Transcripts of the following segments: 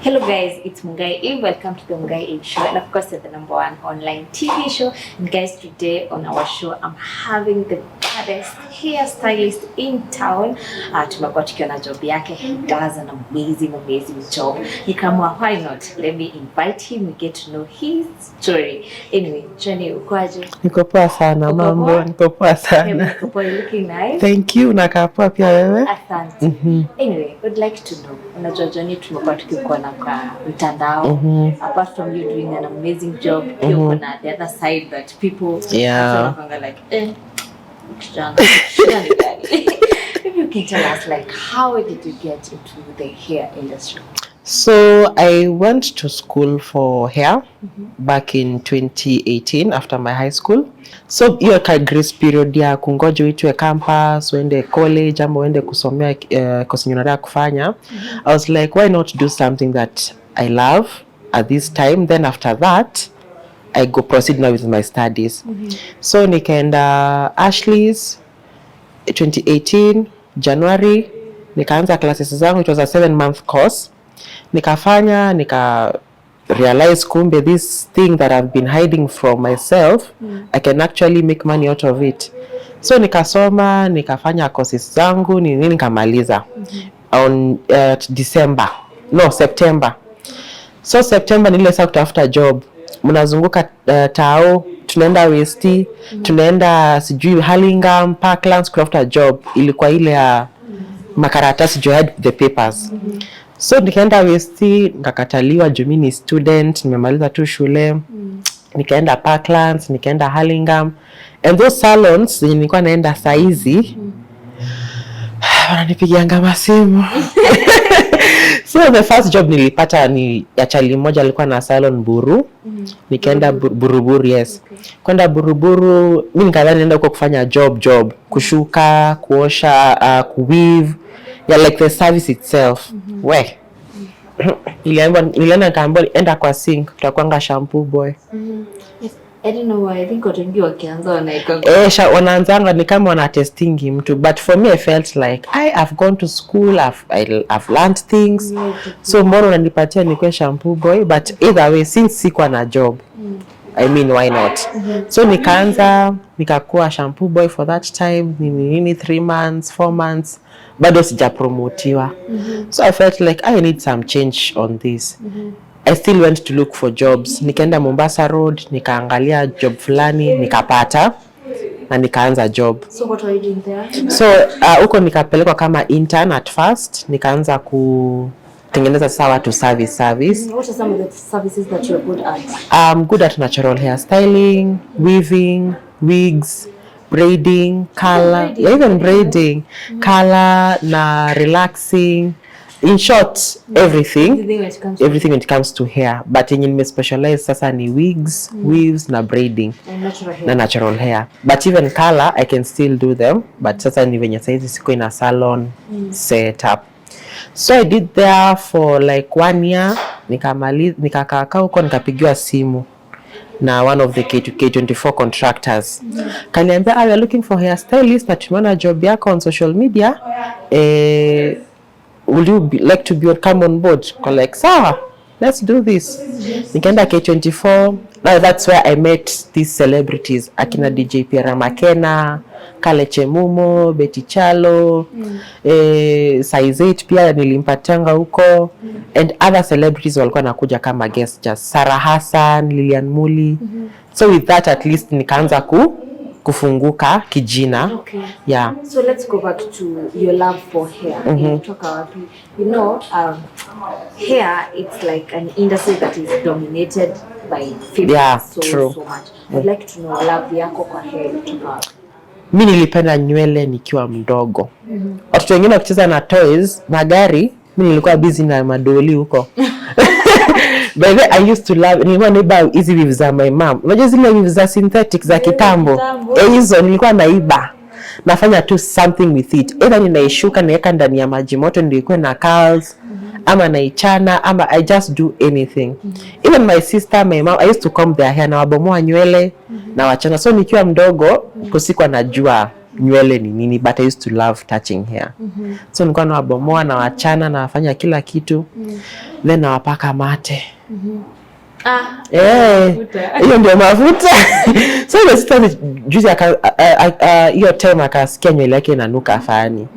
Hello guys, it's Mungai. Welcome to the Mungai Show, and of course it's the #1 online TV show. And guys, today on our show I'm having the baddest hairstylist in town. Tumekuwa tukiona job yake. He does an amazing job. Nikamwa, why not? Let me invite him, we get to know his story. Anyway, Jony, ukoaje? Niko poa sana mambo, niko poa sana. Niko poa, looking nice. Thank you, nakaa poa pia wewe? Asante. Anyway, would like to know, unajua Jony tumekuwa tukikuona kwa mtandao. Apart from you doing an amazing job, pia kuna the other side that people are like, If you can tell us, like, how did you get into the hair industry? So I went to school for hair back in 2018 after my high school. So hiyo grace period ya kungoja uitwe campus, uende college ama uende kusomea course unataka kufanya. I was like, why not do something that I love at this time? Then after that, I go proceed now with my studies. So nikaenda Ashley's 2018 January, nikaanza classes zangu. It was a 7-month course. Nikafanya, realize kumbe this thing that I've been hiding from myself, I can actually make money out of it. So nikasoma, nikafanya courses zangu, nikamaliza on September. So September nile saa kutafuta job. Mnazunguka tao, tunaenda West, tunaenda sijui Hurlingham, Parklands kutafuta job. Ilikuwa ile ya makaratasi, you had the papers. So nikaenda West, nikakataliwa juu mimi ni student, nimemaliza tu shule. Nikaenda Parklands, nikaenda Hurlingham. And those salons nilikuwa naenda saizi, wananipigianga masimu. So the first job nilipata ni ya chali moja alikuwa na salon Buru. Nikaenda Buruburu, yes. Kwenda Buruburu, mimi nikadhani naenda huko kufanya job, kushuka, kuosha, kuweave. Yeah, like the service itself. Nilienda kaambia enda kwa sink, tutakwanga shampoo boy. Yes. I don't know why, I think wengi wakianza wanaanzanga ni kama wana testingi mtu, but for me I felt like I've gone to school, I've learned things. So mbona unanipatia nikwe shampoo boy? But either way, since sikuwa na job, I mean, why not? So nikakuwa shampoo boy for that time, 3 months, 4 months, bado sijapromotiwa. So I felt like I need some change on this. I still went to look for jobs. Nikaenda Mombasa Road, nikaangalia job fulani, nikapata na nikaanza job. So what were you doing there? So huko nikapelekwa kama intern at first, nikaanza kutengeneza sawa to service. What are some of the services that you're good at? I'm good at natural hair styling, weaving, wigs, braiding, color, even braiding, color na relaxing. In short, everything when it comes to hair. But in me specialize sasa ni wigs, weaves na braiding na natural hair. But even color I can still do them, but sasa ni venye saizi siko in a salon setup. So I did there for like 1 year. Nikakaa huko, nikapigiwa simu na one of the K24 contractors. Kaniambia, we are looking for hairstylist na tumeona job yako on social media. Would you like to come on board? Like, sawa, let's do this. Nikaenda K24. Now that's where I met these celebrities. Akina DJ Pierre Makena, Kale Chemumo, Betty Chalo, Size 8 pia nilimpatanga huko. And other celebrities walikuwa nakuja kama guest, just Sarah Hassan, Lilian Muli. So with that at least nikaanza kufunguka kijina. Yeah. So let's go back to your love for hair. You know, hair, it's like an industry that is dominated by females so much. I'd like to know love yako kwa hair. Mimi nilipenda nywele nikiwa mdogo. Watoto wengine wakicheza na toys, magari, mimi nilikuwa busy na madoli huko. By the way, I used to love, nilikuwa naiba hizi weaves za my mom. Unajua zile weaves za synthetic za kitambo. Hizo nilikuwa naiba. Nafanya tu something with it. Either ninaishuka naweka ndani ya maji moto nilikuwa na curls, ama naichana, ama I just do anything. Even my sister, my mom, I used to comb their hair na wabomoa nywele na wachana. So nikiwa mdogo kusikuwa najua nywele ni nini, but I used to love touching hair. So nilikuwa nawabomoa na wachana na wafanya kila kitu. Then nawapaka mate. Hiyo ndio mafuta. So ile sister juzi hiyo time akasikia nywele yake inanuka afani.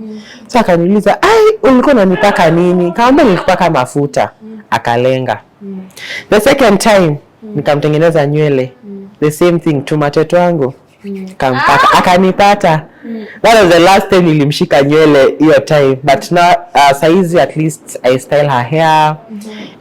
So akaniuliza, ulikuwa unanipaka nini? Kaambia nilikupaka mafuta. Akalenga. The second time nikamtengeneza nywele. The same thing, tumateto wangu. Kampaka akanipata. That was the last time nilimshika nywele hiyo time, but now saizi at least I style her hair.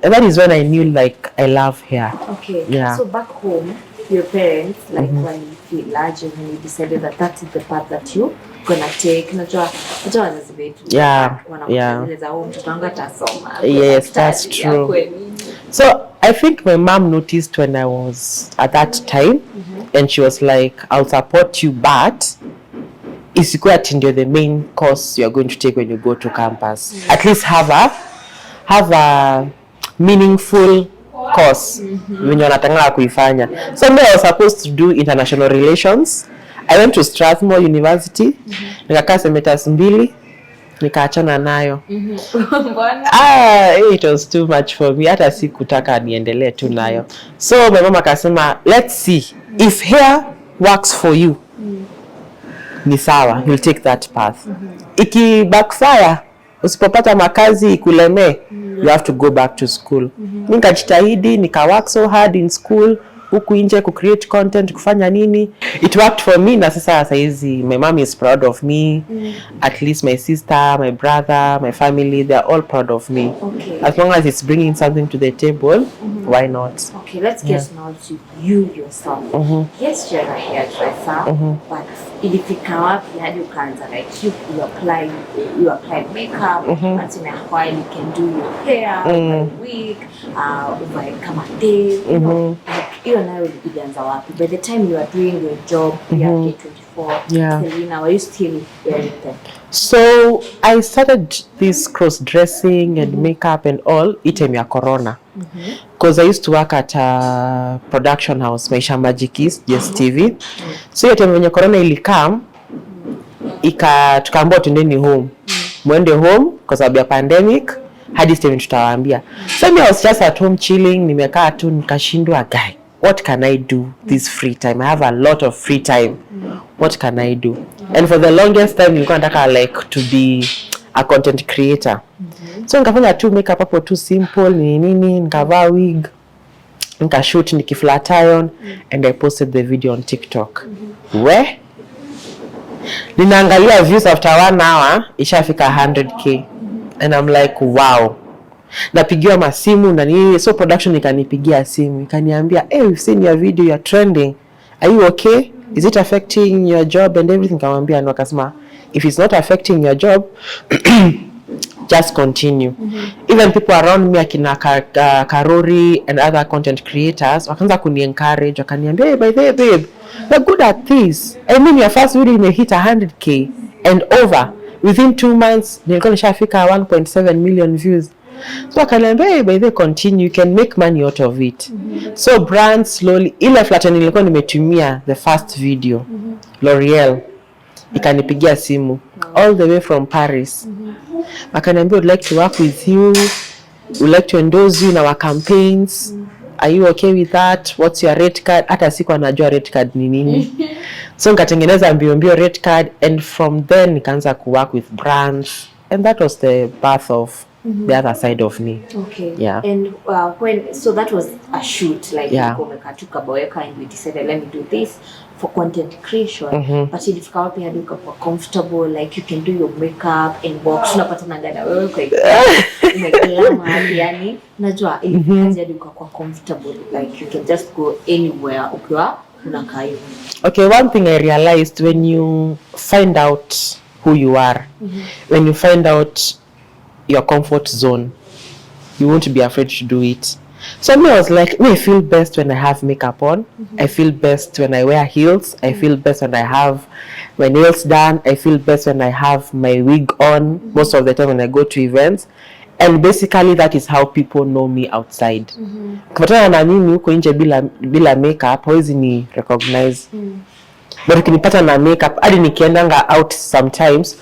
And that is when I knew like I love hair. Okay. Yeah. So back home, your parents, like when you feel large and when you decided that is the path that you gonna take, najua wazazi wetu. Yeah. Yes, that's true. So I think my mom noticed when I was at that time, and she was like, I'll support you, but isikuwa ati ndio the main course you are going to take when you go to campus. At least have a meaningful course when you're nataka kuifanya. So I was supposed to do international relations. I went to Strathmore University. Nikakaa semesters 2, nikaachana nayo. It was too much for me. Hata sikutaka niendelee tu nayo. So my mama akasema, let's see if hair works for you. Ni sawa, you'll take that path. Iki backfire, usipopata makazi ikulemee, you have to go back to school. Nikajitahidi, nika work so hard in school, huku nje ku create content, kufanya nini. It worked for me, na sasa saizi my mom is proud of me. At least my sister, my brother, my family, they are all proud of me. Okay. As long as it's bringing something to the table, why not? Okay, let's get now to you yourself. Yes, you're a hairdresser, but ilifika wapi hadi ukaanza like you apply makeup, once in a while you can do your hair, wig, kama day, hiyo nayo ilianza wapi? By the time you are doing your job, you are 24, Selena, were you still wearing them? So I started this cross-dressing and makeup and all item ya corona. Because I used to work at a production house, Maisha Magikis, Just TV. So item when corona ilikam, tukaambiwa tuendeni home. Mwende home because of the pandemic. Hadi sasa tutawaambia. So I was just at home chilling, nimekaa tu nikashindwa guy. What can I do this free time? I have a lot of free time. What can I do? And for the longest time nilikuwa nataka like to be a content creator. So nikafanya tu makeup hapo tu simple nini, nikavaa wig, nikashoot nikiflat iron, and I posted the video on TikTok. Ninaangalia views after 1 hour ishafika 100k, and I'm like wow. Napigiwa masimu na nini, so production ikanipigia simu ikaniambia, we've seen your video, you're trending, are you okay? Is it affecting your job and everything? Kamwambia, na wakasema if it's not affecting your job just continue. Even people around me akina Karuri and other content creators wakaanza kuni-encourage, wakaniambia, hey, by the way babe, you're good at this. I mean your first video hit 100k and over within 2 months nilikuwa nishafika 1.7 million views. So akaniambia, hey, by the way, continue, you can make money out of it. So brand slowly, ile flatten nilikuwa nimetumia the first video, L'Oreal ikanipigia simu all the way from Paris. Akaniambia, would like to work with you, would like to endorse you in our campaigns. Are you okay with that? What's your rate card? Hata siku anajua rate card ni nini. So nikatengeneza mbio rate card, and from then nikaanza ku work with brands, and that was the birth of the other side of me. Okay. Yeah. And so that was a shoot, like umekatuka boyeka and we decided let me do this for content creation. But ilifika wapi hadi ukakuwa comfortable, like you can do your makeup and box, unapatana na wewe kwa umeglama hadi yani najua ilifika hadi ukakuwa comfortable, like you can just go anywhere ukiwa unakaa hivi. Okay, one thing I realized, when you find out who you are, when you find out your comfort zone, you won't be afraid to do it. So I was like, I feel best when I have makeup on. I feel best when I wear heels. I feel best when I have my nails done. I feel best when I have my wig on most of the time when I go to events. And basically that is how people know me outside. Kupatana na mimi huko nje bila makeup hawezi ni recognize. But ukinipata na makeup hadi nikiendanga out sometimes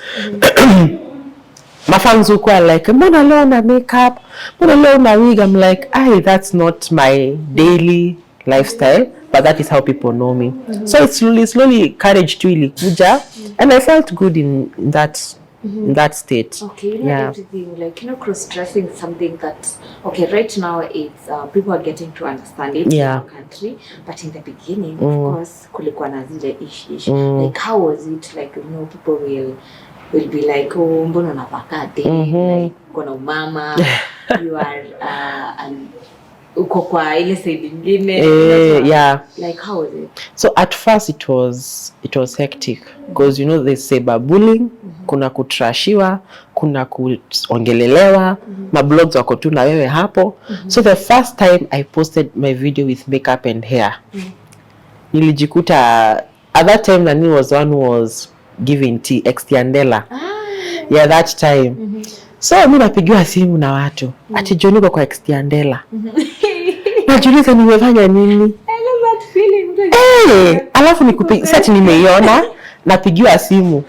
my fans who are like, mbona leo na makeup, mbona leo na wig. I'm like, that's not my daily lifestyle, but that is how people know me. So it's slowly courage to ilikuja, and I felt good in that in that state. Okay, everything, like, cross-dressing is something that, okay, right now it's people are getting to understand it in our country, but in the beginning, of course, kulikuwa na zile issues. Like, how was it? Like, people will be like, oh, mbona unavaa like, kuna umama, you are uko kwa ile side nyingine. Like, how was it? So at first it was hectic because there's cyberbullying, kuna kutrashiwa, kuna kuongelelewa, mablogs wako tu na wewe hapo. So the first time I posted my video with makeup and hair, nilijikuta at that time Nani was the one who was giving tea, Extiandela. Yeah, that time. So mimi napigiwa simu na watu, ati Jony uko kwa Extiandela. Najiuliza nimefanya nini? I love that feeling. Alafu nikupigia sasa, nimeiona napigiwa simu.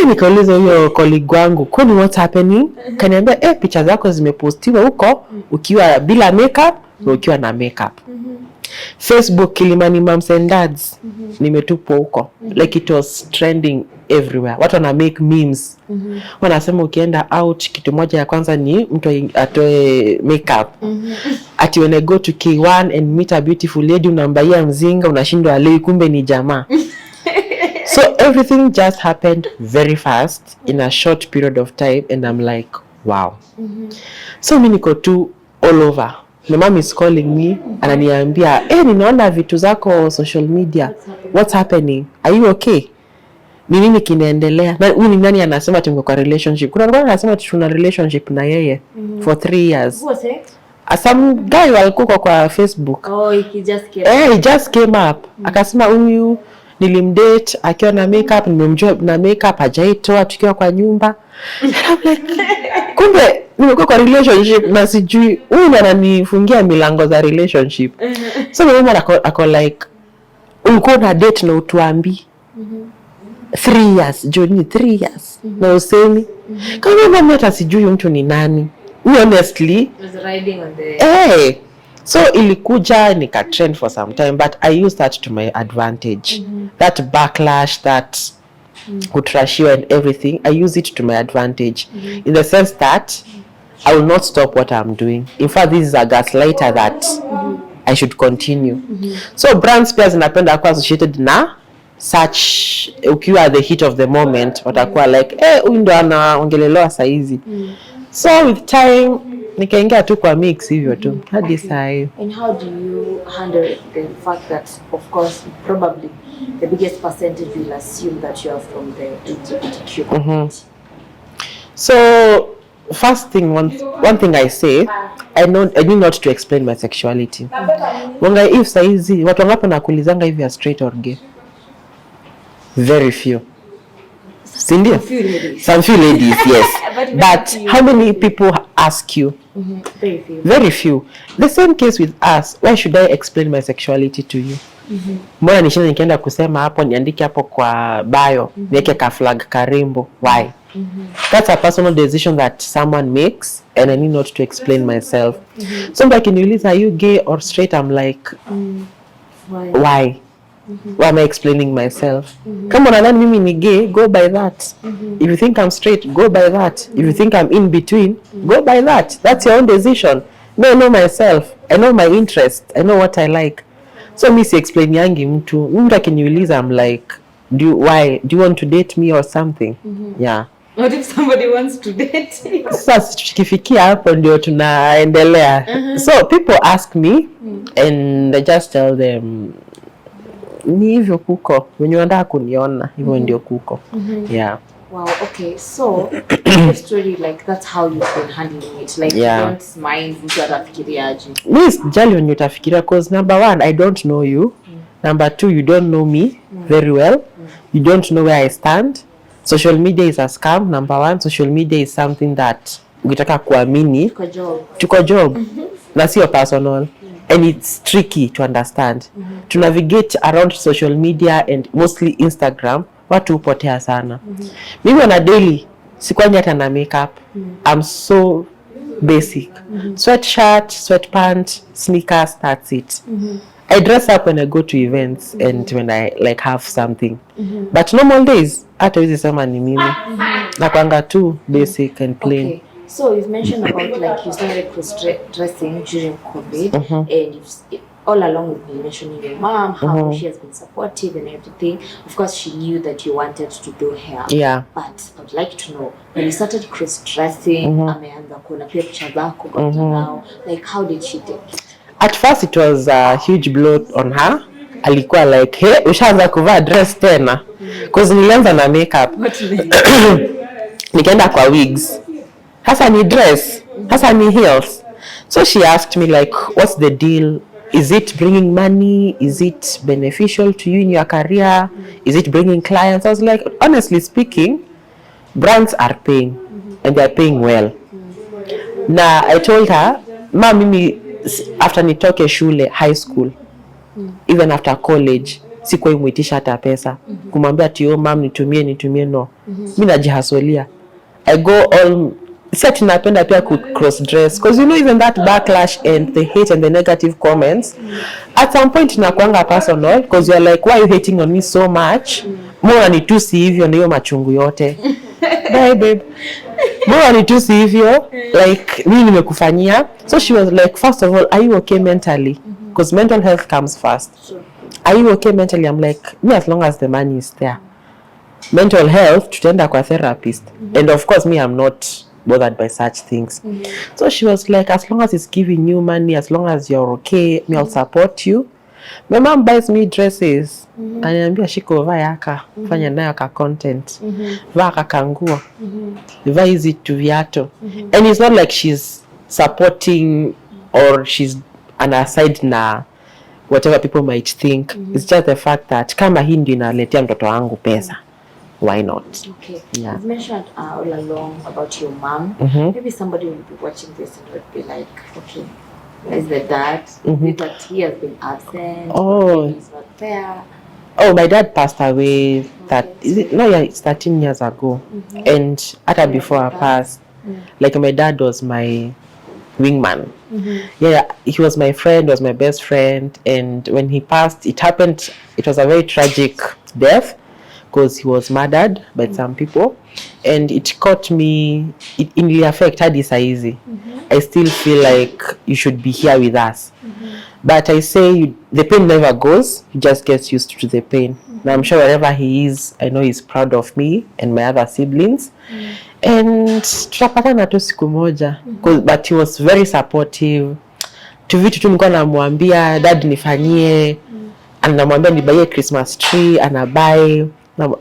Nikauliza huyo colleague wangu, kwani what's happening? Kaniambia picha zako zimepostiwa huko ukiwa bila makeup na ukiwa na makeup. Facebook Kilimani Moms and Dads nimetupwa huko. Like it was trending everywhere. Watu wana make memes. Wanasema ukienda out kitu moja ya kwanza ni mtu atoe makeup. Ati when I go to K1 and meet a beautiful lady, unambaia mzinga, unashindwa leo kumbe ni jamaa. So everything just happened very fast in a short period of time, and I'm like, wow. So mimi niko tu all over. My mom is calling me, ananiambia, ninaona vitu zako social media. What's happening? Are you okay? Ni nini kinaendelea? Na huyu ni nani anasema tuko kwa relationship? Kuna mtu anasema tuna relationship na yeye for 3 years. Who was it? Some guy walikuwa kwa Facebook. Oh, he just came. He just came up. Akasema huyu nilimdate akiwa na makeup, nimemjua na makeup, hajaitoa tukiwa kwa nyumba. Kumbe nimekuwa kwa relationship na sijui huyu ananifungia milango za relationship. So mimi ako like, ulikuwa na date na utuambi 3 years, Jony 3 years. Na usemi kama mimi hata sijui mtu ni nani. Honestly, was riding on the so ilikuja nika trend for some time, but I used that to my advantage. That backlash, that kutrashiwa and everything, I use it to my advantage in the sense that I will not stop what I'm doing. In fact, this is a gaslighter that I should continue. So brands pia zinapenda kuwa associated na such, ukiwa the heat of the moment, watakuwa like, huyu ndo anaongelelewa saizi. So with time nikaingia tu kwa mix hivyo tu hadi saa hiyo. And how do you handle the fact that, of course, probably the biggest percentage will assume that you are from the LGBTQ community? So first thing, one thing I say, I need not to explain my sexuality. Wanga if saizi watu wangapi nakulizanga hivi straight or gay? Very few. Some few ladies, yes. But how many people ask you? Very few. The same case with us. Why should I explain my sexuality to you? Mbona nishinda nikienda kusema hapo niandike hapo kwa bio, niweke ka flag karimbo? Why? That's a personal decision that someone makes, and I need not to explain myself. Somebody can realize, are you gay or straight? I'm like, why? Why am I explaining myself? Come on, and mimi ni gay, go by that. If you think I'm straight, go by that. If you think I'm in between, go by that. That's your own decision. No, I know myself. I know my interests. I know what I like. So me si explain yangi mtu akiniuliza, I'm like, do you want to date me or something? Yeah. What if somebody wants to date you? Sasa tukifikia hapo ndio tunaendelea. So people ask me and I just tell them, ni hivyo kuko, wenye wanataka kuniona hivyo ndio kuko. Yeah. Wow, okay. So the story, like, that's how you've been handling it. Like, you don't mind mtu atafikiriaje. Mimi sijali wenye utafikiria, because number 1, I don't know you. Number 2, you don't know me very well. You don't know where I stand. Social media is a scam. Number 1, social media is something that ukitaka kuamini tuko job na sio personal. and it's tricky to understand. To navigate around social media and mostly Instagram, watu hupotea sana. Mimi on a daily sikwanyi hata na makeup. I'm so basic. Sweatshirt, sweatpant, sneakers, that's it. I dress up when I go to events and when I like have something. But normal days, hata hizi sema ni mimi. Nakwanga tu basic and plain. Okay. So you've mentioned about like you started cross-dressing during COVID, and all along you've been mentioning your mom, how she has been supportive and everything. Of course, she knew that you wanted to do hair. Yeah. But I'd like to know, when you started cross-dressing, ameanza kuona pia picha zako kwa mtandao, like how did she take it? At first it was a huge blow on her. Alikuwa like, hey, ushaanza kuvaa dress tena. Because nilianza na makeup. Nikaenda kwa wigs. Hasa ni dress, hasa ni heels. So she asked me like, what's the deal? Is it bringing money? Is it beneficial to you in your career? Is it bringing clients? I was like, honestly speaking, brands are paying and they're paying well. Na I told her, ma mimi after nitoke shule, high school, even after college, sikuwa imuitisha hata pesa. Kumwambia ati mam nitumie no. Mimi najihasolia. I go all set napenda pia ku cross dress because you know even that backlash and the hate and the negative comments at some point inakuanga personal because you're like, why are you hating on me so much? Mbona nitusi hivyo na hiyo machungu yote? Babe. Mbona nitusi hivyo? Like mimi nimekufanyia. So she was like, first of all, are you okay mentally? Because mental health comes first. Are you okay mentally? I'm like, me as long as the money is there. Mental health tutaenda kwa therapist. And of course me I'm not bothered by such things. So she was like, as long as it's giving you money, as long as you're okay, me I'll support you. My mom buys me dresses. Ananiambia shiko vaa yaka, fanya nayo ka content. Vaa kakanguo. Vaa hizi tu viatu. And it's not like she's supporting or she's an aside na whatever people might think. It's just the fact that kama hii ndio inaletea mtoto wangu pesa. Why not? Okay. Yeah. You've mentioned all along about your mom. Maybe somebody will be watching this and would be like, okay, where's the dad? But he has been absent. Oh. He's not there. Oh, my dad passed away it's 13 years ago. And after before I passed, like my dad was my wingman. Yeah, he was my friend, was my best friend. And when he passed, it was a very tragic death. Because he was murdered by some people, and it caught me. It really affected his easy. I still feel like you should be here with us, but I say the pain never goes. He just gets used to the pain. And I'm sure wherever he is, I know he's proud of me and my other siblings. And tutapatana tu siku moja. But he was very supportive. Tu vitu tu nilikuwa namwambia dad nifanyie, anamwambia nibaie Christmas tree, anabuy.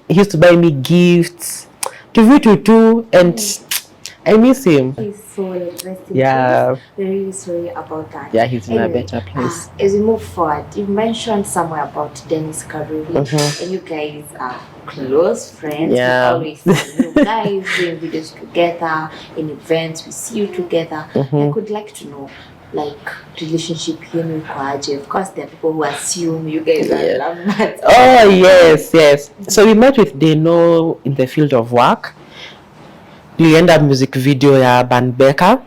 He used to buy me gifts to vitu too, and I miss him. He's so resting. Yeah. We're really sorry about that. Yeah, he's in a better place. As we move forward, you mentioned somewhere about Denis Karuri, and you guys are close friends. Yeah. We always see you guys doing videos together, in events, we see you together. I could like to know, like, relationship yenu kwaje? Of course, there are people who assume you guys are lovers. Oh, yes. So we met with Denis in the field of work. We ended up music video ya Band Becker,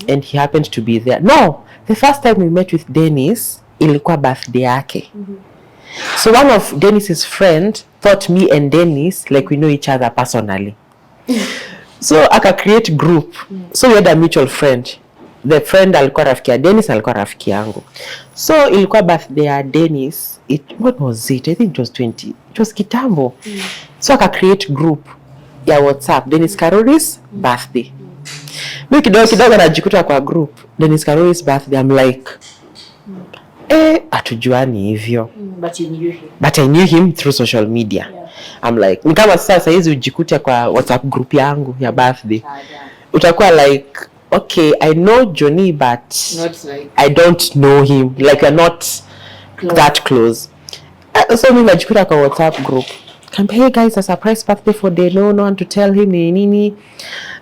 and he happened to be there. No, the first time we met with Denis, ilikuwa birthday yake. So one of Denis's friend thought me and Denis, like we know each other personally. So aka create group. So we had a mutual friend. The friend alikuwa rafiki ya Denis, alikuwa rafiki yangu. So ilikuwa birthday ya Denis. What was it? I think it was 20. It was kitambo. So aka create group ya WhatsApp. Denis Karuri's birthday. Mimi kidogo najikuta kwa group. Denis Karuri's birthday. I'm like, hatujuani hivyo. But you knew him. But I knew him through social media. Yeah. I'm like, ni kama sasa hizi ujikute kwa WhatsApp group yangu ya birthday. Yeah. Utakuwa like, okay, I know Jony, but Not like I don't know him. Like we're not that close. So mimi najikuta kwa WhatsApp group. Hey guys, a surprise birthday for Denis. No one to tell him nini.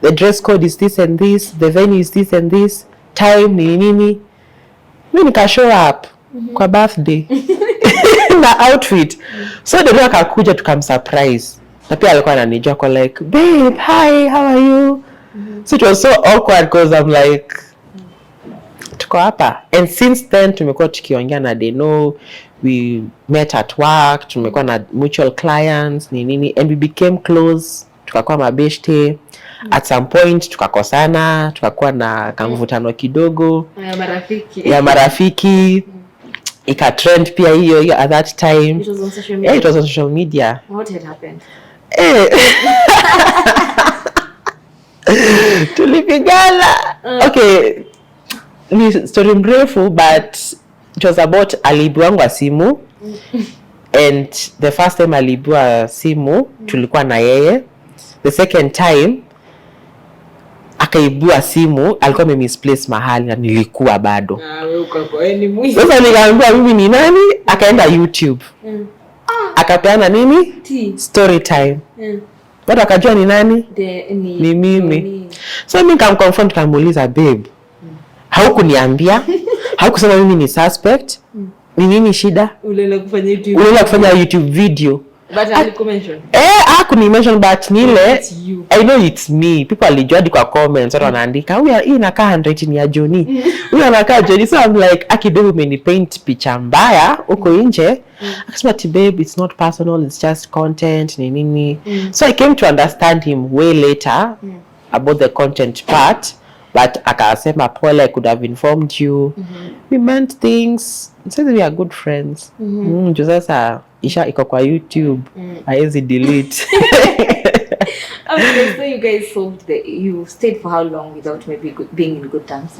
The dress code is this and this. The venue is this and this. Time nini. Mimi nika show up kwa birthday na outfit. So Denis akakuja tukamsurprise. Na pia alikuwa ananijua kwa like, babe, hi, how are you? So it was so awkward because I'm like, tuko hapa. And since then tumekuwa tukiongea na Denis. We met at work, tumekuwa na mutual clients, nini, and we became close. Tukakuwa mabeshte. At some point tukakosana, tukakuwa na kamvutano kidogo ya marafiki. Ika trend pia hiyo at that time. It was on social media. Yeah, it was on social media. What had happened? Tulipigana. Okay, ni story mrefu, but it was about aliibua simu. And the first time aliibua simu tulikuwa na yeye. The second time akaibua simu, alikuwa misplace mahali na nilikuwa bado. Wewe uko kwa ni mwizi. Sasa nikaambia mimi ni nani? Akaenda YouTube. Akapeana nini? Story time. Bado akajua ni nani? Ni mimi. So mimi nikamconfront, nikamuuliza, babe, haukuniambia? Haukusema mimi ni suspect? Ni nini shida? Ulienda kufanya YouTube video. But alikumention. Hakunimention, but nile I know it's me. People alijua kwa comments watu wanaandika, huyu inakaa handwriting ya Jony. Huyu anakaa Jony. So I'm like, akidogo umenipaint picha mbaya uko nje. Akasema, babe, it's not personal, it's just content nini. So I came to understand him way later about the content part. But akasema, Paul, I could have informed you. We meant things. So we are good friends. Sasa isha iko kwa YouTube. Haezi delete. Okay, so you guys you stayed for how long without maybe being in good terms?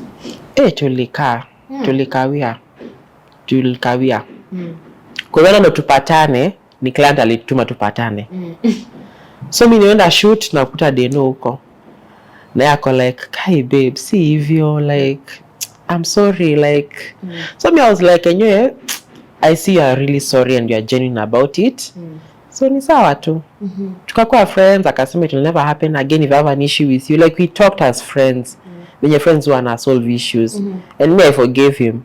Tulikawia. Kwa hiyo ndo tupatane, ni client alituma tupatane. So mimi nienda shoot na kukuta Denis huko. Na yako like, "Kai babe, see hivyo, like I'm sorry, like." So me I was like, "Anyway, I see you are really sorry and you are genuine about it." So ni sawa tu. Tukakuwa friends, akasema it will never happen again if I have an issue with you. Like we talked as friends. When your friends wanna solve issues. And me I forgave him.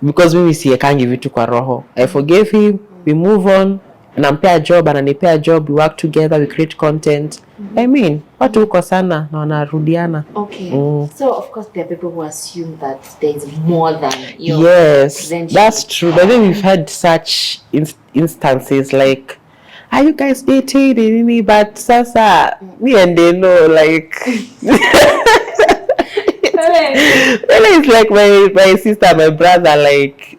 Because mimi siekangi vitu kwa roho. I forgave him, we move on. Nampea job, ananipea job, we work together, we create content. I mean, watu uko sana na wanarudiana. Okay. So of course there are people who assume that there is more than your Yes, that's true. But then we've had such instances like, are you guys dating? But sasa, me and they know, like, it's like my sister, my brother, like,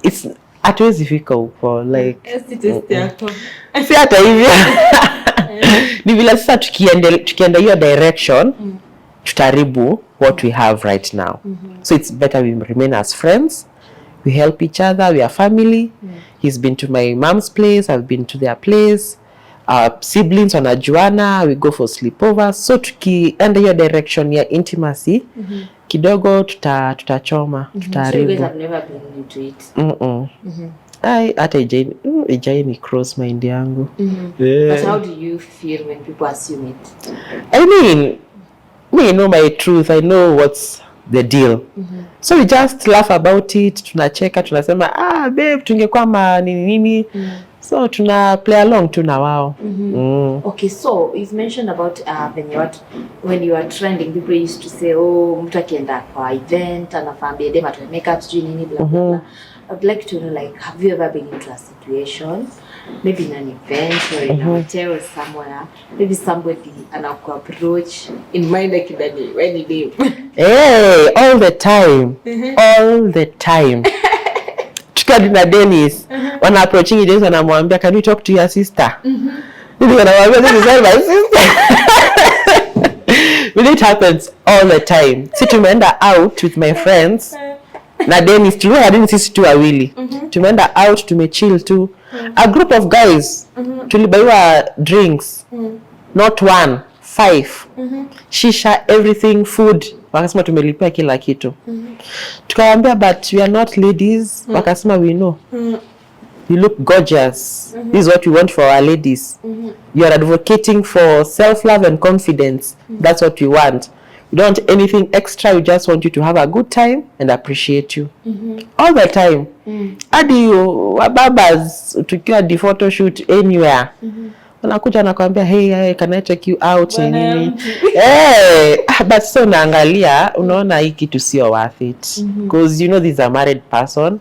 it's hatuwezi fika huko, like, si hata hivyo. Ni vile sasa tukienda hiyo direction, tutaribu what we have right now. So it's better we remain as friends. We help each other. We are family. He's been to my mom's place. I've been to their place. Our siblings wanajuana. We go for sleepovers. So tukienda hiyo direction ya intimacy, kidogo tutachoma, tutaribu. So you guys have never been into it? Hata ijaini cross mind yangu. But how do you feel when people assume it? I mean, me know my truth. I know what's the deal. So we just laugh about it. Tunacheka, tunasema, babe, tungekuwa nini. So tuna play along tu na wao. Okay, so you've mentioned about when you are trending, people used to say, oh, mtu akienda kwa event anafambia dem atoe makeup sijui nini blah blah blah. I'd like to know, like, have you ever been into a situation, maybe in an event or in a hotel or somewhere, maybe somebody approach in mind like Denis when you leave? Hey, all the time. All the time. Tukadina Denis, when approaching Denis wanamwambia, can you talk to your sister? Ndio wanamwambia, this is my sister. It happens all the time. Si tumeenda out with my friends. Na Denis, tuliwa Denis sisi tu wawili. Tumeenda out, tumechill tu. A group of guys, tulibaiwa drinks. Not 1, 5. Shisha, everything, food. Wakasema tumelipia kila kitu. Tukawaambia, but we are not ladies. Wakasema, we know. You look gorgeous. This is what we want for our ladies. You are advocating for self-love and confidence. That's what we want. You don't want anything extra. We just want you to have a good time and appreciate you all the time. Hadi wababas tukiwa di photo shoot anywhere. Wanakuja nakwambia hey, can I take you out nini? But so naangalia unaona hii kitu sio worth it. Because you know this is a married person.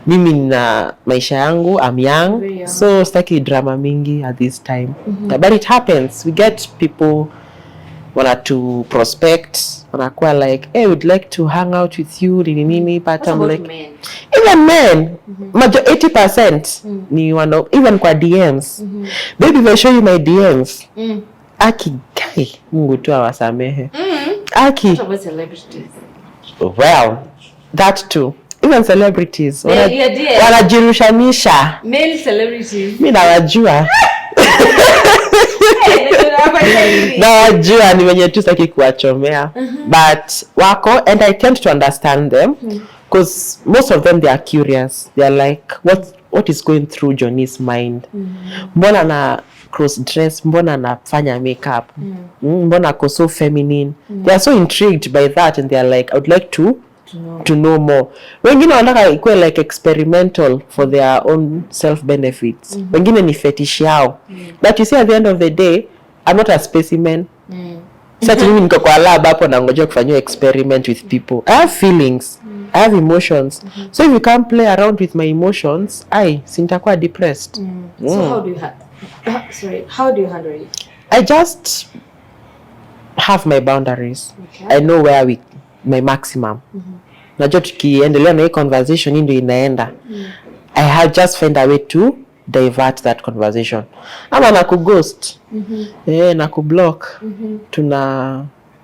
Mimi na maisha yangu, I'm young. So sitaki drama mingi at this time. But it happens. We get people wanna to prospect, wanakuwa like, hey, we'd like to hang out with you, nini, but I'm like, men? Even men, 80% ni even kwa DMs. Baby, if I show you my DMs, aki, kai, Mungu tu awasamehe. Aki. What about celebrities? Well, that too. Even celebrities. Wanajirushanisha. Male celebrities. Mimi nawajua. Nawajua ni wenye tu saki kuwachomea. But wako, and I tend to understand them. Because most of them, they are curious. They are like, what is going through Jony's mind? Mbona na cross-dress? Mbona anafanya makeup? Mbona ako so feminine? They are so intrigued by that, and they are like, I would like to know more. Wengine wanataka ikuwe like experimental for their own self benefits. Wengine ni fetish yao. But you see, at the end of the day, I'm not a specimen. Sasa mimi niko kwa lab hapo na ngoja kufanywa experiment with people. I have feelings. I have emotions. So if you can't play around with my emotions, sintakuwa depressed. So how do you handle it? I just have my boundaries. I know where my maximum. Najua tukiendelea na hii conversation hii ndio inaenda. I have just find a way to divert that conversation. Ama na kughost. Na kublock.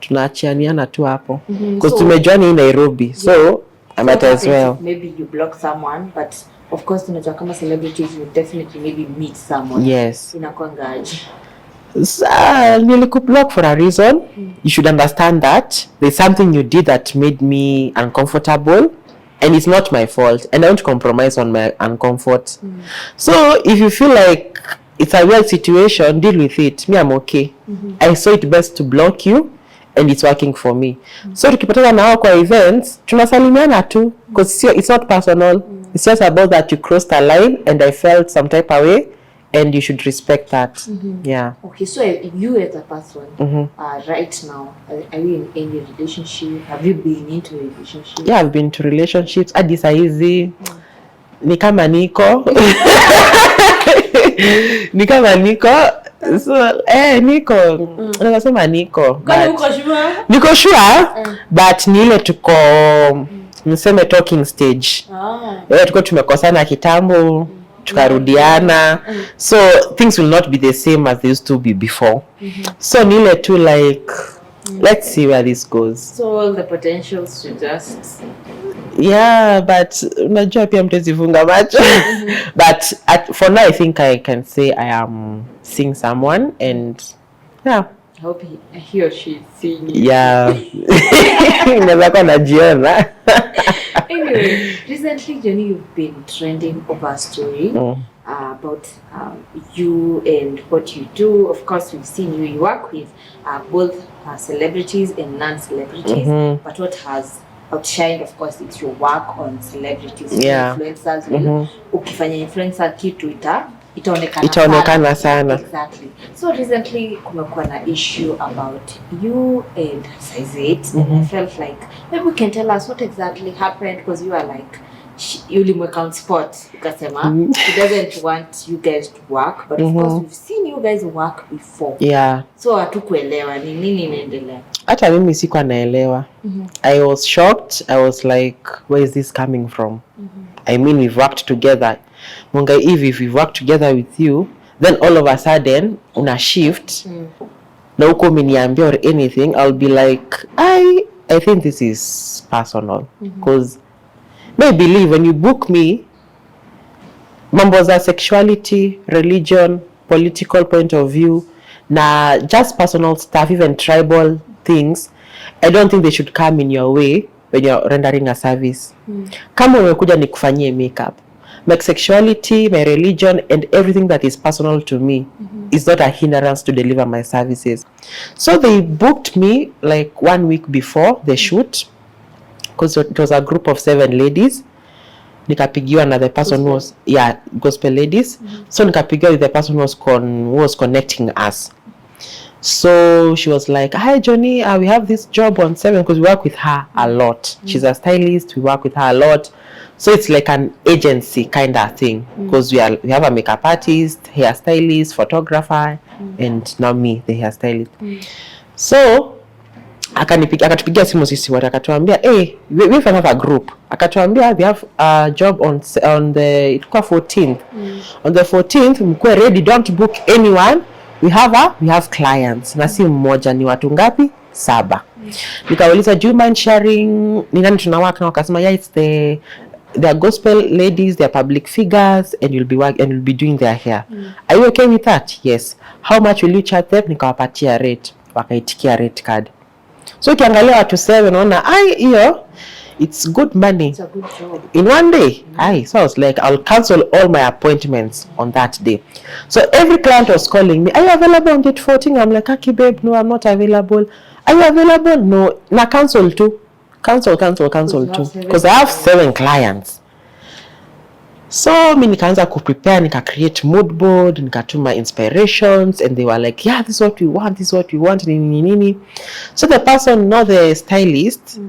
Tunaachianiana tu hapo. Because tumejoin in Nairobi. So I might as well. Maybe you block someone, but of course tunajua kama celebrities you definitely maybe meet someone. Yes. Inakuangaje? Nilikublock for a reason. You should understand that there's something you did that made me uncomfortable, and it's not my fault, and I don't compromise on my uncomfort. So if you feel like it's a weird situation, deal with it. Me, I'm okay. I saw it best to block you, and it's working for me. So tukipatana nao kwa events, tunasalimiana tu, because it's not personal. It's just about that you crossed a line, and I felt some type of way, and you should respect that. Yeah. Okay, so you as a person, right now, are you in any relationship? Have you been into a relationship? Yeah, I've been to relationships. Hadi saa hizi ni kama niko. Ni kama niko. So, niko. Nasema niko. Niko sure, but ni ile tuko niseme talking stage. Tuko tumekosana kitambo. Tukarudiana. So things will not be the same as they used to be before. So nile to like let's see where this goes. So all the potentials to just but unajua pia mtezifunga macho. But for now I think I can say I am seeing someone, and I hope he or she is seeing you. Never najiona. Anyway, recently, Jony, you've been trending over a story about you and what you do. Of course, we've seen you work with both celebrities and non-celebrities. But what has outshined, of course, it's your work on celebrities, influencers. Ukifanya influencer kitu itaonekana sana. Exactly. So recently kumekuwa na issue about you and size 8, and I felt like maybe you can tell us what exactly happened, because you are like ulimweka on spot ukasema he doesn't want you guys to work, but of course we've seen you guys work before. So hatukuelewa ni nini inaendelea. Hata mimi sikuwa naelewa. I was shocked. I was like, where is this coming from? I mean, we've worked together. Munga, if we've worked together with you, then all of a sudden una shift na uko umeniambia or anything, I'll be like, I think this is personal. Because may believe when you book me, mambo za sexuality, religion, political point of view, na just personal stuff, even tribal things, I don't think they should come in your way when you're rendering a service. Kama umekuja nikufanyie makeup, my sexuality, my religion, and everything that is personal to me is not a hindrance to deliver my services. So they booked me like 1 week before the shoot, because it was a group of 7 ladies. Nikapigiwa na the person who was, gospel ladies. So nikapigiwa with the person who was connecting us. So she was like, hi Jony, we have this job on 7, because we work with her a lot. She's a stylist, we work with her a lot. So it's like an agency kind of thing, because we have a makeup artist, hairstylist, photographer, and now me, the hairstylist. So akatupigia simu sisi wote, akatuambia we have a group. Akatuambia we have a job on the 14th. On the 14th mkuwe ready, don't book anyone. We have clients. Na si mmoja, ni watu ngapi? 7. Nikauliza, do you mind sharing ni nani tunawaka? Na wakasema it's they are gospel ladies, they are public figures, and you'll be doing their hair. Are you okay with that? Yes. How much will you charge them? Nikawapatia rate. Wakaitikia rate card. So ukiangalia watu 7 unaona hiyo it's good money. It's a good job. In one day. So I was like, I'll cancel all my appointments on that day. So every client was calling me, are you available on date 14? I'm like, okay babe, no, I'm not available. Are you available? No. Na cancel too. Cancel too. Because I have 7 clients. So mi nikaanza kuprepare, nika create mood board, nikatuma inspirations, and they were like, yeah, this is what we want, nini. So the person, not the stylist,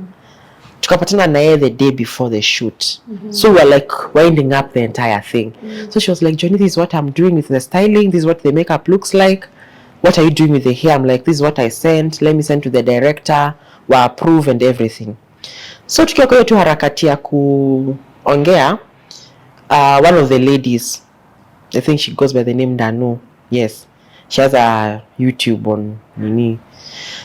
tukapatana na yeye the day before the shoot. So we were like winding up the entire thing. So she was like, Jony, this is what I'm doing with the styling, this is what the makeup looks like. What are you doing with the hair? I'm like, this is what I sent, let me send to the director, wa approve and everything. So tukiwa kwa tu harakati ya kuongea, one of the ladies, I think she goes by the name Danu. Yes. She has a YouTube on Nini.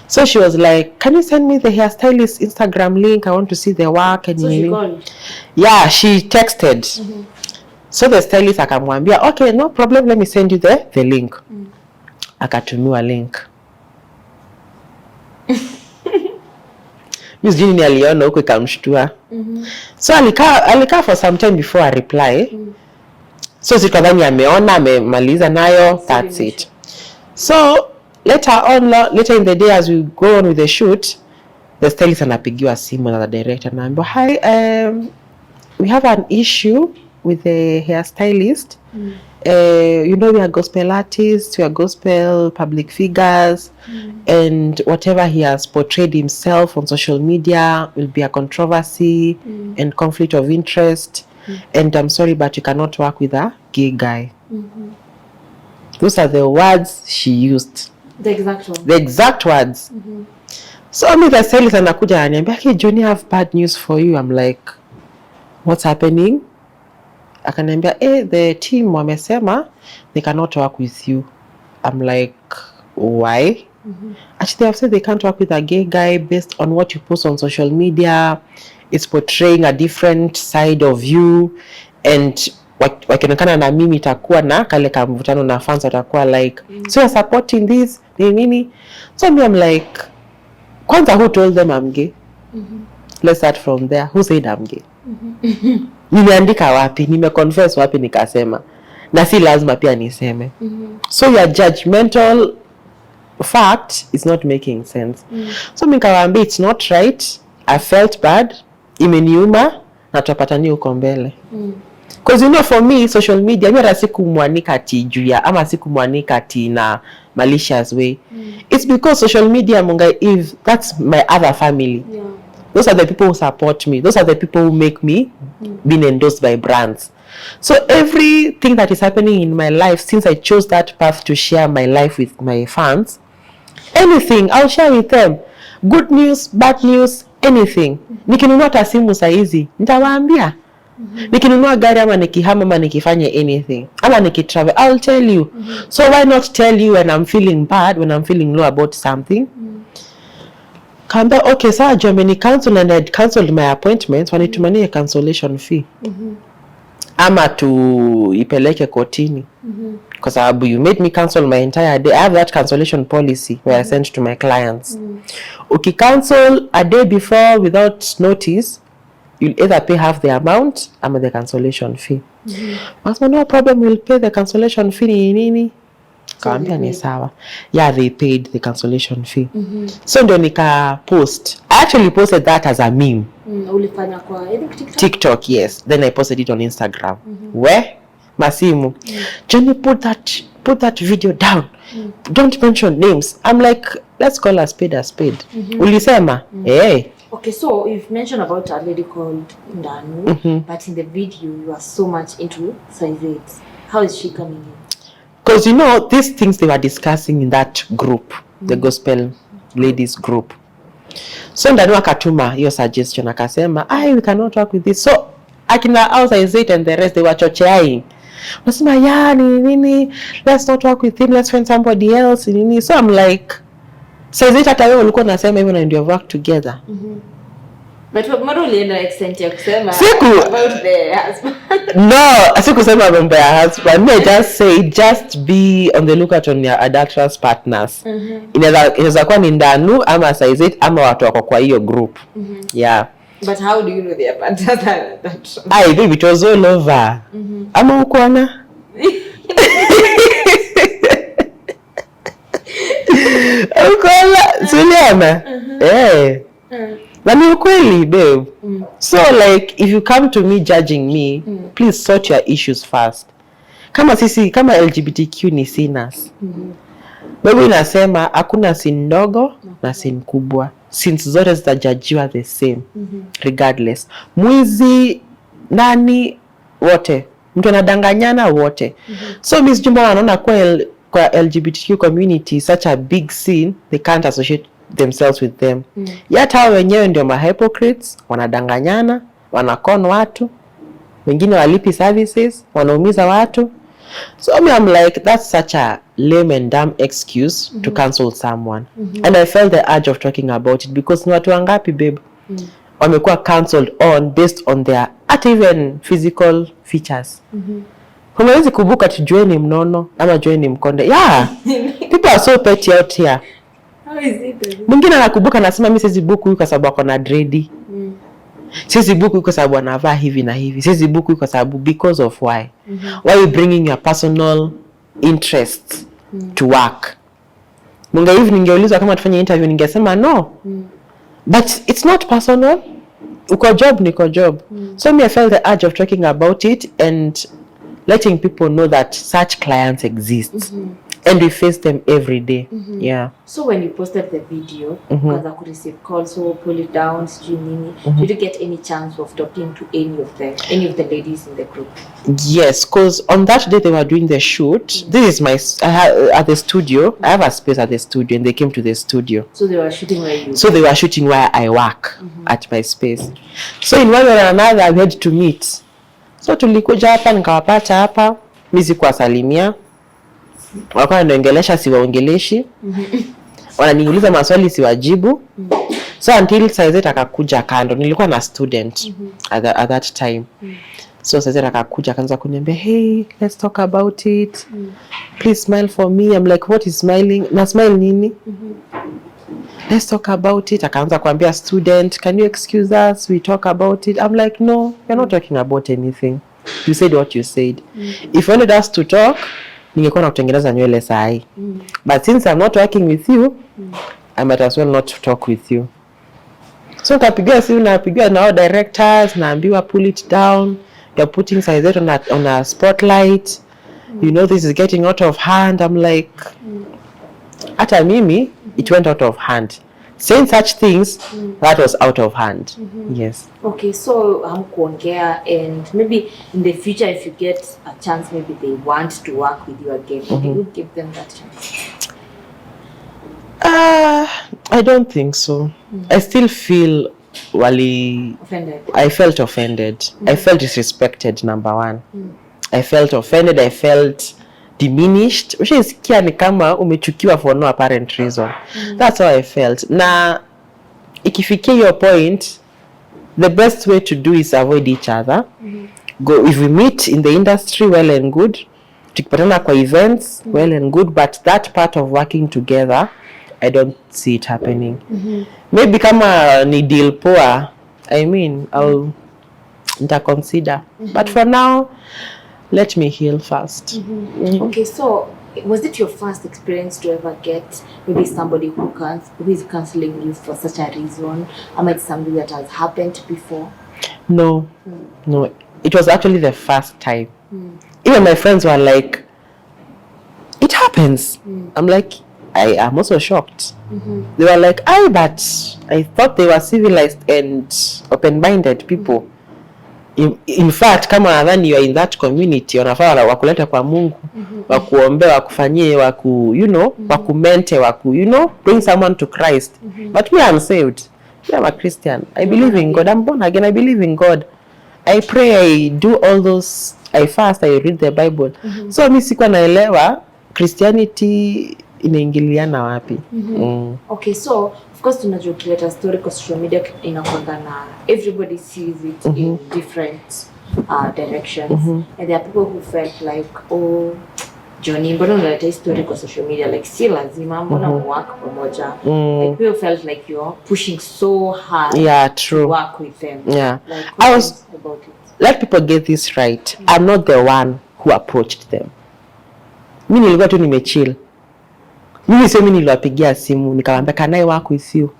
So she was like, can you send me the hairstylist Instagram link? I want to see their work. And so she called? Yeah, she texted. So the stylist akamwambia, okay, no problem, let me send you the link. Akatumiwa link. Miss Jony aliona huko ikamshtua. So alikaa for some time before I reply. So sikadhani ameona, amemaliza nayo, that's it. So later in the day, as we go on with the shoot, the stylist anapigiwa simu na the director, anaambiwa, hi, we have an issue with the hairstylist. You know, we are gospel artists, we are gospel public figures, and whatever he has portrayed himself on social media will be a controversy and conflict of interest. And I'm sorry, but you cannot work with a gay guy. Those are the words she used. The exact ones. The exact words. So I mean, the stylist anakuja ananiambia, hey Jony, I have bad news for you. I'm like, what's happening? Akaniambia, the team wamesema they cannot work with you. I'm like, why? Actually, they have said they can't work with a gay guy based on what you post on social media. It's portraying a different side of you, and wakionekana na mimi itakuwa na kale kamvutano na fans watakuwa like, so you're supporting this nini. So me, I'm like, kwanza, who told them I'm gay? Let's start from there. Who said I'm gay? Nimeandika wapi? Nimeconfess wapi nikasema? Na si lazima pia niseme. So your judgmental fact is not making sense. So nikawaambia it's not right. I felt bad. Imeniuma na tutapatania huko mbele. Because you know, for me, social media, mimi sikumwanika ati juya ama sikumwanika ati na malicious way. It's because social media, if that's my other family. Those are the people who support me. Those are the people who make me being endorsed by brands. So everything that is happening in my life, since I chose that path to share my life with my fans, anything, I'll share with them. Good news, bad news, anything. Nikinunua tasimu saizi, nitawaambia. Nikinunua gari ama nikihama ama nikifanya anything. Ama nikitravel, I'll tell you. So why not tell you when I'm feeling bad, when I'm feeling low about something? Kamba, okay, so Germany cancel and I'd cancelled my appointments, wanitumanie a cancellation fee. Ama tu ipeleke kotini. Because you made me cancel my entire day. I have that cancellation policy where I send to my clients. Uki cancel a day before without notice, you'll either pay half the amount ama the cancellation fee. Wasema no problem, we'll pay the cancellation fee nini. Kaambia ni sawa. Yeah, they paid the cancellation fee. So ndio nika post. I actually posted that as a meme. Ulifanya kwa TikTok? TikTok, yes. Then I posted it on Instagram. Where? Masimu. Jony, put that video down. Don't mention names. I'm like, let's call a spade a spade. Ulisema? Hey. Okay, so you've mentioned about a lady called Ndanu, but in the video you are so much into size 8. How is she coming in? Because these things they were discussing in that group, the gospel ladies group. So Ndanu akatuma hiyo suggestion akasema, we cannot work with this. So akina size 8 and the rest they were chocheaing. Nasema nini, let's not work with him, let's find somebody else nini. So I'm like, size 8 hata wewe ulikuwa unasema hivyo na ndio work together. But mbona ulienda extent ya kusema about the husband? No, sikusema mambo ya husband. I just say just be on the lookout on your adulterous partners. Inaweza kuwa ni Ndanu ama size 8 ama watu wako kwa hiyo group. Yeah. But how do you know their partners are that? Baby, it was all over. Ama ukuona? Ukuona? Suliana? Na ni ukweli, babe. So like, if you come to me judging me, please sort your issues first. Kama LGBTQ ni sinners. Babe inasema, hakuna sin ndogo na sin kubwa. Sins zote zitajajiwa the same. Regardless. Mwizi, nani, wote. Mtu anadanganyana wote. So Miss Jumbo wanaona kwa LGBTQ community such a big sin, they can't associate themselves with them. Yet hao wenyewe ndio hypocrites, wanadanganyana, wanakon watu, wengine walipi services, wanaumiza watu. So I'm like, that's such a lame and dumb excuse to cancel someone. And I felt the urge of talking about it because ni watu wangapi, babe, wamekuwa cancelled based on their even physical features. Huwezi kubuka tujue ni mnono ama jue ni mkonde. Yeah. People are so petty out here. How is it? Mwingine anakubuka nasema mimi siwezi buku kwa sababu ako na dreadi. Siwezi buku kwa sababu anavaa hivi na hivi. Siwezi buku kwa sababu because of why. Why you bringing your personal interests to work? Hivi ningeulizwa kama tufanye interview ningesema no. But it's not personal. Uko job niko job. So I felt the urge of talking about it and letting people know that such clients exist. And we face them every day. Yeah. So when you posted the video, kaza ku receive calls, so pull it down, streaming. Did you get any chance of talking to any of the ladies in the group? Yes, because on that day they were doing the shoot. This is at the studio. I have a space at the studio, and they came to the studio. So they were shooting where you? So they were shooting where I work at my space. So in one way or another, we had to meet. So tulikuja hapa nikawapata hapa, mimi sikuwasalimia. Wakawa wanaongelesha siwaongeleshi. Wananiuliza maswali siwajibu. So until Saizet akakuja kando, nilikuwa na student at that time. So Saizet akakuja akaanza kuniambia, hey, let's talk about it. Please smile for me. I'm like, what is smiling? Na smile nini? Let's talk about it. Akaanza kuambia student, can you excuse us? We talk about it. I'm like, no, we're not talking about anything. You said what you said. If you wanted us to talk, ningekuwa na kutengeneza nywele sahi. But since I'm not working with you, I might as well not talk with you. So napigiwa na directors, naambiwa pull it down. You're putting Saizet on a spotlight. This is getting out of hand. I'm like, hata mimi, it went out of hand. Saying such things, that was out of hand. Yes. Okay, so hamkuongea, and maybe in the future if you get a chance, maybe they want to work with you again. Do you give them that chance? I don't think so. I still feel offended. I felt offended. I felt disrespected, number one. I felt offended. I felt diminished. Ushisikia ni kama umechukiwa for no apparent reason. That's how I felt. Na ikifikia your point, the best way to do is avoid each other. Go if we meet in the industry, well and good. Tukipatana kwa events, well and good, but that part of working together, I don't see it happening. Maybe kama ni deal poa, I mean, I'll nita consider. But for now, let me heal first. Okay, so was it your first experience to ever get maybe somebody who is counseling you for such a reason? Or it's something that has happened before? No, no. It was actually the first time. Even my friends were like, it happens. I'm like, I am also shocked. They were like, but I thought they were civilized and open-minded people. In fact, kama nadhani you are in that community, wanafaa wakuleta kwa Mungu, wakuombe, wakufanyie, wakumente, bring someone to Christ. But me, I'm saved. I'm a Christian. I believe in God. I'm born again. I believe in God. I pray, I do all those, I fast, I read the Bible. So mi sikuwa naelewa Christianity inaingiliana wapi. Okay, so of course tunajua kuleta story kwa social media inakwanga na everybody sees it in different directions. And there are people who felt like, oh, Jony, mbona unaleta story kwa social media, like si lazima, mbona work pamoja. Like people felt like you're pushing so hard to work with them. Like, I was about it. Let people get this right. I'm not the one who approached them. Mimi nilikuwa tu nimechill. Mimi sio mimi niliwapigia simu nikamwambia can I work with you?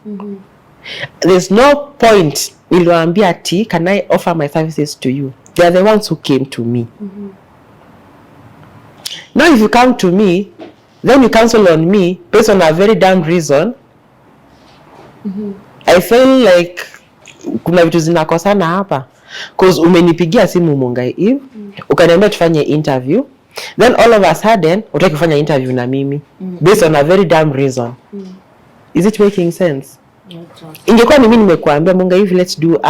There's no point niliwaambia ati can I offer my services to you? They are the ones who came to me. Now if you come to me, then you counsel on me based on a very dumb reason. I feel like kuna vitu zinakosana hapa. Because umenipigia simu Mungai Eve, ukaniambia tufanye interview. Then all of a sudden, utaki kufanya interview na mimi based on a very dumb reason. Is it making sense? Ingekuwa ni mimi nimekuambia Mungai Eve, let's do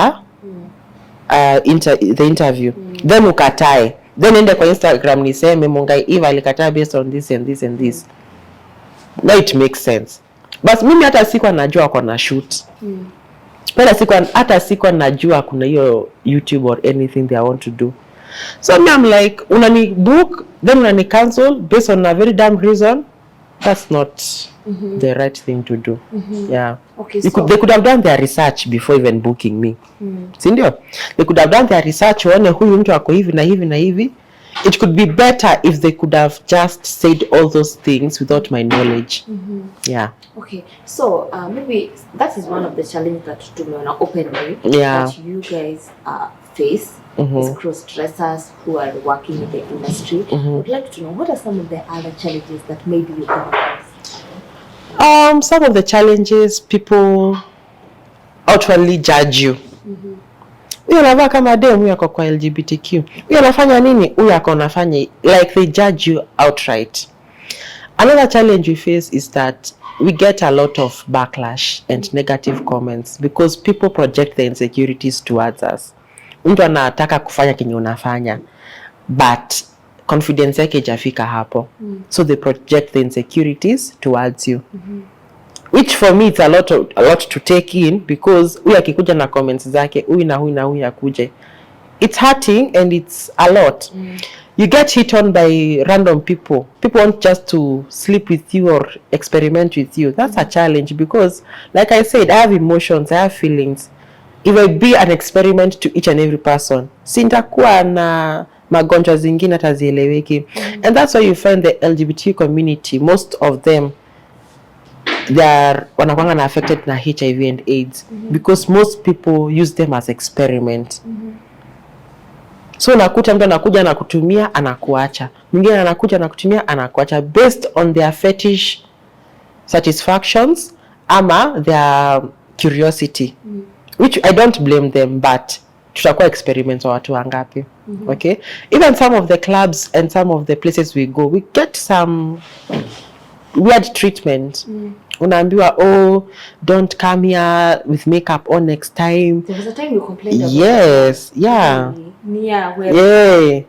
the interview. Then ukatae. Then ende kwa Instagram niseme Mungai Eve alikataa based on this and this and this. Now it makes sense. But mimi hata sikuwa najua kuna shoot. Hata sikuwa najua kuna hiyo YouTube or anything they want to do. So me I'm like, unani book, then unani cancel based on a very dumb reason. That's not the right thing to do. Yeah. Okay, they could have done their research before even booking me. Sindio? They could have done their research, waone huyu mtu ako hivi na hivi na hivi. It could be better if they could have just said all those things without my knowledge. Yeah. Okay, so maybe that is one of the challenges that tumeona openly that you guys face as cross-dressers who are working in the industry. I'd like to know, what are some of the other challenges that maybe you come across? Some of the challenges, people outwardly judge you. Huyo anavaa kama demu, huyo ako kwa LGBTQ. Huyo anafanya nini? Huyo ako anafanya, like they judge you outright. Another challenge we face is that we get a lot of backlash and negative comments because people project their insecurities towards us. Mtu anataka kufanya kenye unafanya, but confidence yake haijafika hapo. So they project the insecurities towards you. Which for me it's a lot to take in because huyu akikuja na comments zake, huyu na huyu akuje. It's hurting and it's a lot. You get hit on by random people. People want just to sleep with you or experiment with you. That's a challenge because, like I said, I have emotions, I have feelings. If I be an experiment to each and every person, sintakuwa na magonjwa zingine hatazieleweki. And that's why you find the LGBT community, most of them, they are wanakuanga na affected na HIV and AIDS because most people use them as experiment. So nakuta mtu anakuja na kutumia anakuacha. Mwingine anakuja na kutumia anakuacha based on their fetish satisfactions ama their curiosity. Which I don't blame them, but tutakuwa experiments wa watu wangapi. Okay? Even some of the clubs and some of the places we go, we get some weird treatment. Unaambiwa, oh, don't come here with makeup on next time. There was a time you complained about yes, that. yeah. Yeah.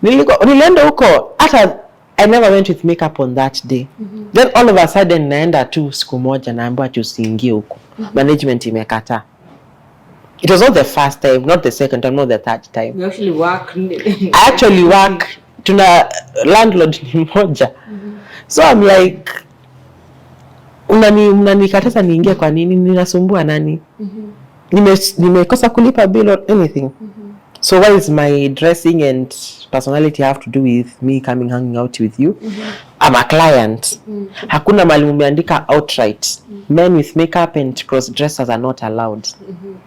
Nilienda huko, hata I never went with makeup on that day. Then all of a sudden naenda tu siku moja naambiwa usiingie huko. Management imekataa. It was not the first time, not the second time, not the third time. You actually work. I actually work. Tuna landlord ni moja. So I'm like, unanikataza niingie kwa nini? Ninasumbua nani? Nimekosa kulipa bill or anything. So what is my dressing and personality have to do with me hanging out with you? I'm a client. Hakuna mali umeandika outright. Men with makeup and cross-dressers are not allowed.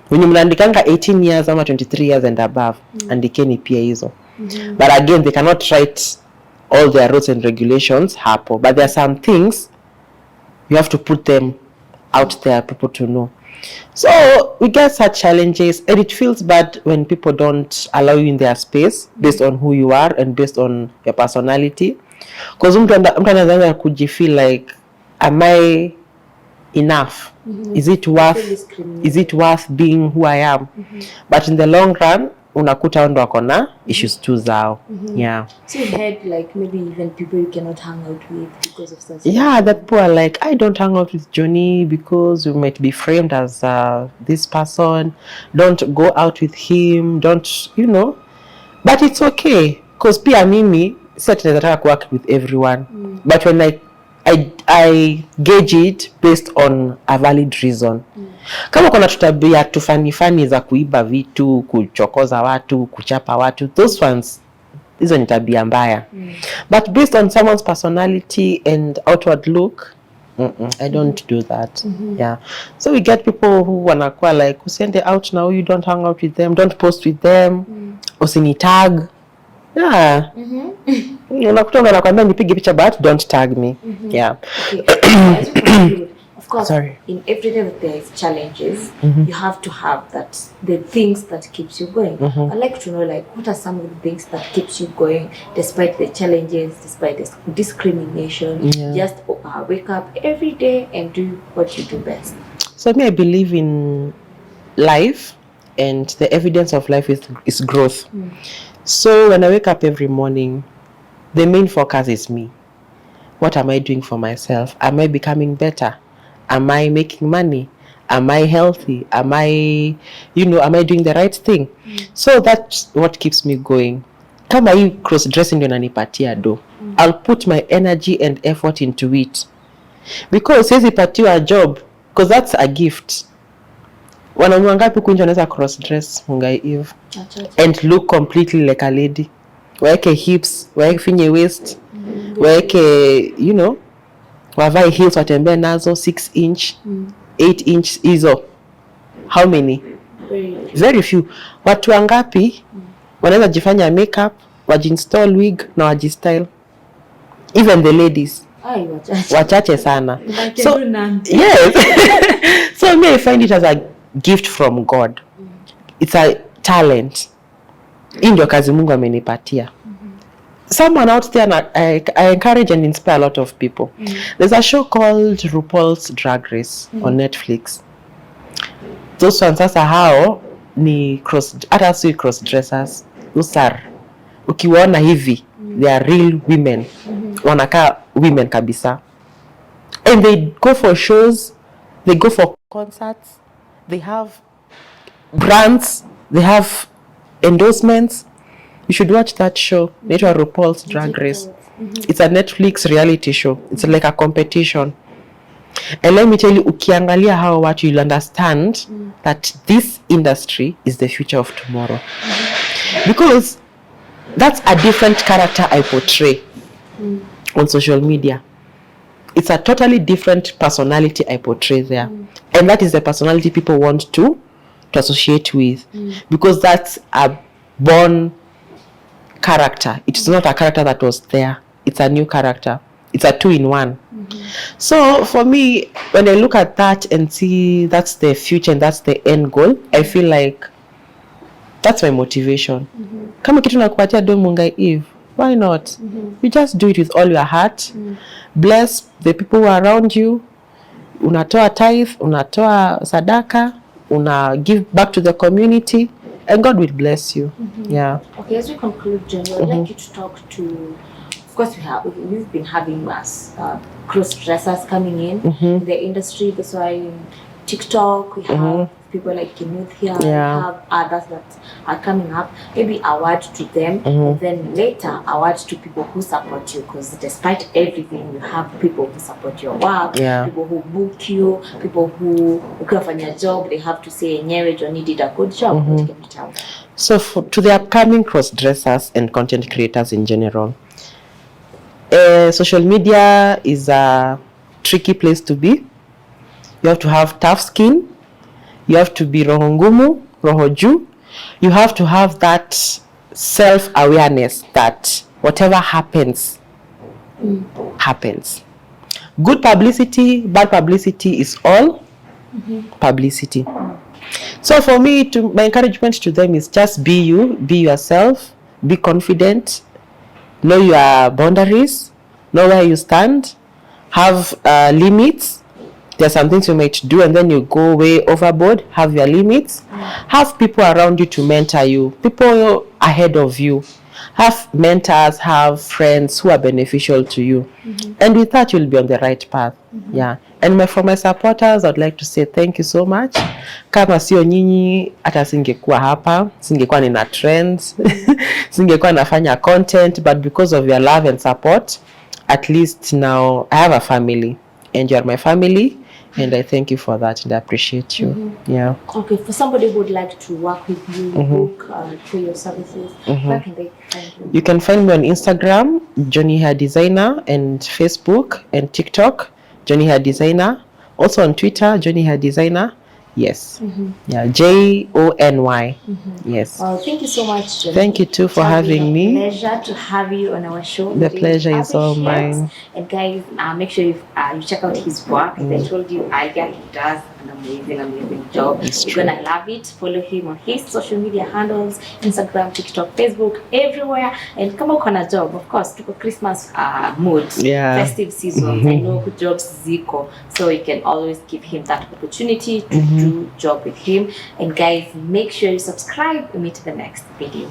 When you mnaandikanga 18 years ama 23 years and above, andikeni pia hizo. But again, they cannot write all their rules and regulations hapo. But there are some things you have to put them out there, people to know. So we get such challenges, and it feels bad when people don't allow you in their space based on who you are and based on your personality. Because mtu anaweza kujifeel like, am I enough? Is it worth being who I am? But in the long run, unakuta ndo akona issues tu zao. Yeah. So you had like maybe even people you cannot hang out with because of such. Yeah, that people are like, I don't hang out with Jony because we might be framed as this person. Don't go out with him. Don't, you know. But it's okay. Because pia mimi, certainly nataka work with everyone. But when I gauge it based on a valid reason. Kama kuna tutabia tufani za kuiba vitu, kuchokoza watu, kuchapa watu, those ones, hizo ni tabia mbaya. But based on someone's personality and outward look, I don't do that. Yeah. So we get people who wanakuwa like, usiende out now, you don't hang out with them, don't post with them, usini tag. Yeah. Unakuta wanakuambia nipige picha but don't tag me. Yeah. Okay. Of course, Sorry. in every day that there is challenges, you have to have the things that keeps you going. I'd like to know, like, what are some of the things that keeps you going despite the challenges, despite the discrimination? Just wake up every day and do what you do best. So me, I believe in life, and the evidence of life is growth. So when I wake up every morning, the main focus is me. What am I doing for myself? Am I becoming better? Am I making money? Am I healthy? Am I doing the right thing? So that's what keeps me going. Kama hii cross-dressing ndio nanipatia do. I'll put my energy and effort into it. Because siwezi patiwa a job, because that's a gift. Wanaume wangapi kunja wanaweza cross-dress Mungai Eve and look completely like a lady. Waeke hips, waeke finye waist, waeke, wavae heels watembea nazo 6 inch, 8 inch hizo. How many? Very few. Watu wangapi wanaweza jifanya makeup, wajinstall wig na wajistyle. Even the ladies. Wachache sana. So, yes. So me, I find it as a gift from God. It's a talent. Hii ndio kazi Mungu amenipatia. Someone out there, I encourage and inspire a lot of people. There's a show called RuPauls Drag Race on Netflix. Those ones sasa hao ni cross-dressers. Usar. Ukiwaona hivi, they are real women. Wanakaa women kabisa. And they go for shows, they go for concerts, they have brands, they have endorsements. You should watch that show. Naitwa RuPaul's Drag Race. It's a Netflix reality show. It's like a competition. And let me tell you, ukiangalia how what you'll understand that this industry is the future of tomorrow. Because that's a different character I portray on social media. It's a totally different personality I portray there. And that is the personality people want to associate with. Because that's a born character. It's not a character that was there. It's a new character. It's a 2-in-1. So for me, when I look at that and see that's the future and that's the end goal, I feel like that's my motivation. Kama kitu nakupatia do Mungai Eve, why not? You just do it with all your heart. Bless the people who are around you. Unatoa tithe, unatoa sadaka, una give back to the community, and God will bless you. Yeah. Okay, as we conclude, Jony, I'd like you to talk to. Of course, we've been having cross-dressers coming in the industry. That's why TikTok, we have people like Youth here, we have others that are coming up. Maybe a word to them, and then later a word to people who support you. Because despite everything, you have people who support your work, people who book you, people who ukifanya job, they have to say, "Nyewe Jony did a good job." So to the upcoming cross-dressers and content creators in general, social media is a tricky place to be. You have to have tough skin. You have to be roho ngumu, roho juu. You have to have that self-awareness that whatever happens, happens. Good publicity, bad publicity is all publicity. So for me, my encouragement to them is just be you, be yourself, be confident, know your boundaries, know where you stand, have limits. There are some things you might do and then you go way overboard. Have your limits. Have people around you to mentor you, people ahead of you. Have mentors, have friends who are beneficial to you. And with that, you'll be on the right path. Yeah. And for my supporters, I'd like to say thank you so much. Kama sio nyinyi, hata singekuwa hapa, singekuwa nina trends, singekuwa nafanya content, but because of your love and support, at least now I have a family. And you are my family. And I thank you for that and I appreciate you. Yeah. Okay, for somebody who would like to work with you, book for your services, where can they find you? You can find me on Instagram, Jony Hair Designer, and Facebook and TikTok, Jony Hair Designer. Also on Twitter, Jony Hair Designer. Yes. Yeah, Jony. Yes. Well, thank you so much, Jony. Thank you too for having me. Pleasure to have you on our show. The pleasure is all mine. And guys, make sure you check out his work. As I told you earlier, he does an amazing job. You're gonna love it. Follow him on his social media handles, Instagram, TikTok, Facebook, everywhere. And come on a job, of course, to Christmas mood, festive season. I know good jobs ziko, so you can always give him that opportunity to do job with him. And guys, make sure you subscribe and meet the next video.